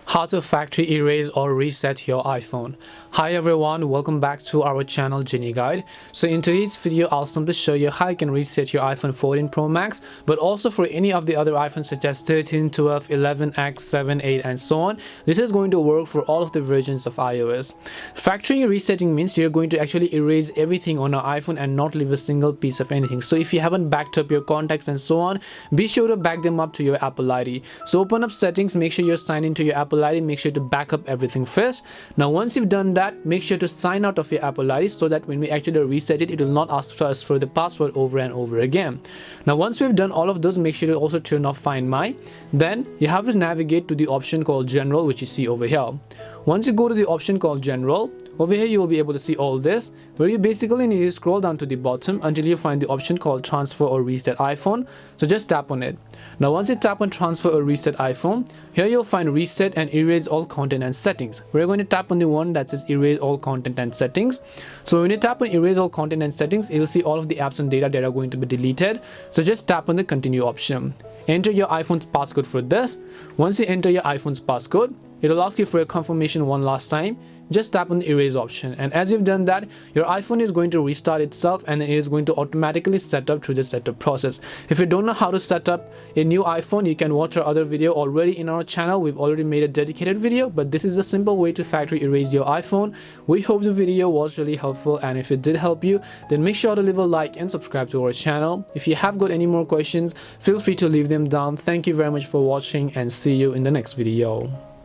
How to factory erase or reset your iPhone. Hi everyone, welcome back to our channel Genie Guide. So in today's video I'll simply show you how you can reset your iPhone 14 Pro Max, but also for any of the other iPhones such as 13, 12, 11X, 7, 8 and so on. This is going to work for all of the versions of iOS. Factory resetting means you're going to actually erase everything on your iPhone and not leave a single piece of anything. So if you haven't backed up your contacts and so on, be sure to back them up to your Apple ID. So open up settings, make sure you're signed into your Apple ID, make sure to back up everything first. Now once you've done that, make sure to sign out of your Apple ID so that when we actually reset it, it will not ask us for the password over and over again. Now once we've done all of those, make sure to also turn off Find My. Then you have to navigate to the option called General, which you see over here. Once you go to the option called General, over here you will be able to see all this, where you basically need to scroll down to the bottom until you find the option called Transfer or Reset iPhone. So just tap on it. Now once you tap on Transfer or Reset iPhone, here you'll find Reset and Erase All Content and Settings. We're going to tap on the one that says Erase All Content and Settings. So when you tap on Erase All Content and Settings, you'll see all of the apps and data that are going to be deleted. So just tap on the Continue option. Enter your iPhone's passcode for this. Once you enter your iPhone's passcode, it will ask you for a confirmation one last time. Just tap on the erase option, and as you've done that, your iPhone is going to restart itself and then it is going to automatically set up through the setup process. If you don't know how to set up a new iPhone, you can watch our other video already in our channel. We've already made a dedicated video, but this is a simple way to factory erase your iPhone. We hope the video was really helpful, and if it did help you, then make sure to leave a like and subscribe to our channel. If you have got any more questions, feel free to leave them down. Thank you very much for watching and see you in the next video.